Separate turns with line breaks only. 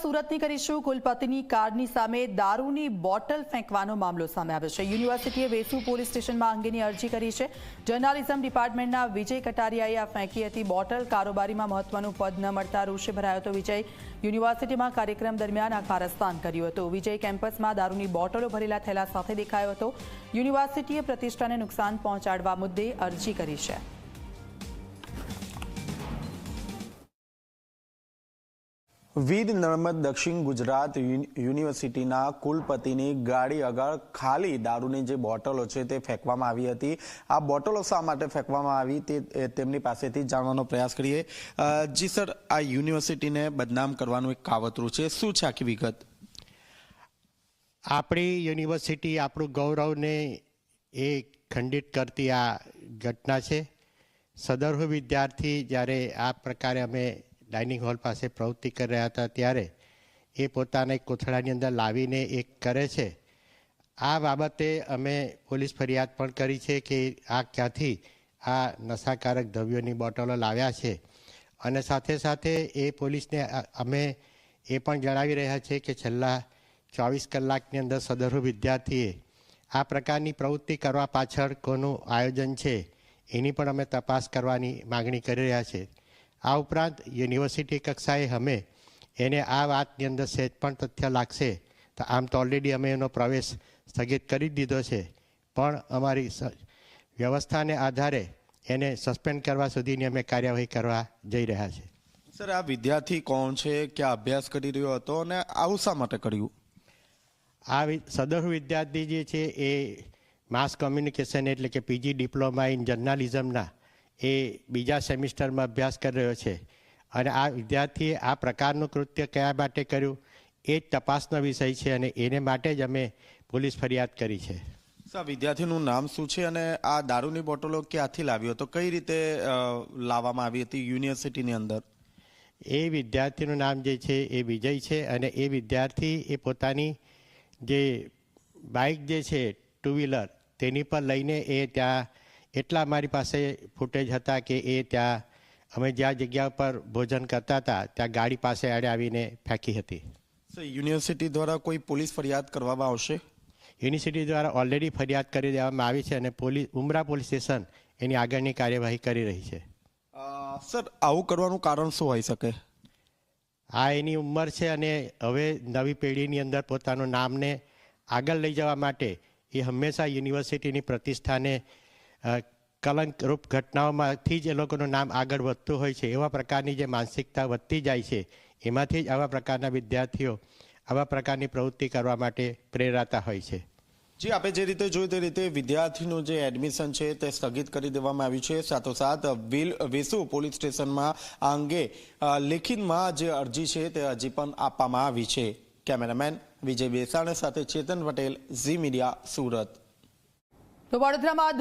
સુરતની કરીશું। કુલપતિની કારની સામે દારૂની બોટલ ફેંકવાનો મામલો સામે આવ્યો છે। યુનિવર્સિટીએ વેસુ પોલીસ સ્ટેશનમાં અંગેની અરજી કરી છે। જર્નાલિઝમ ડિપાર્ટમેન્ટના વિજય કટારિયાએ આ ફેંકી હતી બોટલ। કારોબારીમાં મહત્વનું પદ ન મળતા રોષે ભરાયો હતો વિજય। યુનિવર્સિટીમાં કાર્યક્રમ દરમિયાન આ કારસ્તાન કર્યું હતું। વિજય કેમ્પસમાં દારૂની બોટલો ભરેલા થેલા સાથે દેખાયો હતો। યુનિવર્સિટીએ પ્રતિષ્ઠાને નુકસાન પહોંચાડવા મુદ્દે અરજી કરી છે।
વીર નર્મદ દક્ષિણ ગુજરાત યુનિવર્સિટીના કુલપતિની ગાડી આગળ ખાલી દારૂની જે બોટલો છે તે ફેંકવામાં આવી હતી। આ બોટલો શા માટે ફેંકવામાં આવી તે તેમની પાસેથી જાણવાનો પ્રયાસ કરીએ। જી સર, આ યુનિવર્સિટીને બદનામ કરવાનું એક કાવતરું છે, શું છે આખી વિગત?
આપણી યુનિવર્સિટી આપણું ગૌરવને એ ખંડિત કરતી આ ઘટના છે। સદરહુ વિદ્યાર્થી જ્યારે આ પ્રકારે અમે ડાઇનિંગ હોલ પાસે પ્રવૃત્તિ કરી રહ્યા હતા ત્યારે એ પોતાના એક કોથળાની અંદર લાવીને એક કરે છે। આ બાબતે અમે પોલીસ ફરિયાદ પણ કરી છે કે આ ક્યાંથી આ નશાકારક દ્રવ્યોની બોટલો લાવ્યા છે, અને સાથે સાથે એ પોલીસને અમે એ પણ જણાવી રહ્યા છે કે છેલ્લા 24 કલાકની અંદર સદરહુ વિદ્યાર્થીએ આ પ્રકારની પ્રવૃત્તિ કરવા પાછળ કોનું આયોજન છે એની પણ અમે તપાસ કરવાની માગણી કરી રહ્યા છીએ। આ ઉપરાંત યુનિવર્સિટી કક્ષાએ અમે એને આ વાતની અંદર સહેજ પણ તથ્ય લાગશે તો આમ તો ઓલરેડી અમે એનો પ્રવેશ સ્થગિત કરી દીધો છે, પણ અમારી વ્યવસ્થાને આધારે એને સસ્પેન્ડ કરવા સુધીની અમે કાર્યવાહી કરવા જઈ રહ્યા છીએ।
સર, આ વિદ્યાર્થી કોણ છે, ક્યાં અભ્યાસ કરી રહ્યો હતો અને આવું શા માટે કર્યું?
આ સદરહુ વિદ્યાર્થી જે છે એ માસ કોમ્યુનિકેશન એટલે કે પીજી ડિપ્લોમા ઇન જર્નાલિઝમના એ બીજા સેમિસ્ટરમાં અભ્યાસ કરી રહ્યો છે, અને આ વિદ્યાર્થીએ આ પ્રકારનું કૃત્ય કયા માટે કર્યું એ જ તપાસનો વિષય છે, અને એને માટે જ અમે પોલીસ ફરિયાદ કરી છે।
સર, વિદ્યાર્થીનું નામ શું છે અને આ દારૂની બોટલો ક્યાંથી લાવ્યો હતો, કઈ રીતે લાવવામાં આવી હતી યુનિવર્સિટીની અંદર?
એ વિદ્યાર્થીનું નામ જે છે એ વિજય છે, અને એ વિદ્યાર્થી એ પોતાની જે બાઇક જે છે ટુ વ્હીલર તેની પર લઈને એ ત્યાં એટલા અમારી પાસે ફૂટેજ હતા કે એ ત્યાં અમે જ્યાં જગ્યા પર ભોજન કરતા હતા ત્યાં ગાડી પાસે આડે આવીને ફેંકી હતી।
સર, યુનિવર્સિટી દ્વારા કોઈ પોલીસ ફરિયાદ કરવામાં આવશે?
યુનિવર્સિટી દ્વારા ઓલરેડી ફરિયાદ કરી દેવામાં આવી છે, અને ઉમરા પોલીસ સ્ટેશન એની આગળની કાર્યવાહી કરી રહી છે।
સર, આવું કરવાનું કારણ શું હોઈ શકે?
આ એની ઉંમર છે, અને હવે નવી પેઢીની અંદર પોતાનું નામને આગળ લઈ જવા માટે એ હંમેશા યુનિવર્સિટીની પ્રતિષ્ઠાને કલંકરૂપ ઘટનાઓમાંથી જ એ લોકોનું નામ આગળ વધતું હોય છે। એવા પ્રકારની જે માનસિકતા વધતી જાય છે એમાંથી જ આવા પ્રકારના વિદ્યાર્થીઓ આવા પ્રકારની પ્રવૃત્તિ કરવા માટે પ્રેરાતા હોય છે।
જી, આપણે જે રીતે જોયું તે રીતે વિદ્યાર્થીનું જે એડમિશન છે તે સ્થગિત કરી દેવામાં આવ્યું છે। સાથોસાથ વેસુ પોલીસ સ્ટેશનમાં આ અંગે લેખિતમાં જે અરજી છે તે હજી પણ આપવામાં આવી છે। કેમેરામેન વિજય બેસાણ સાથે ચેતન પટેલ, ઝી મીડિયા, સુરત।
તો વડોદરામાં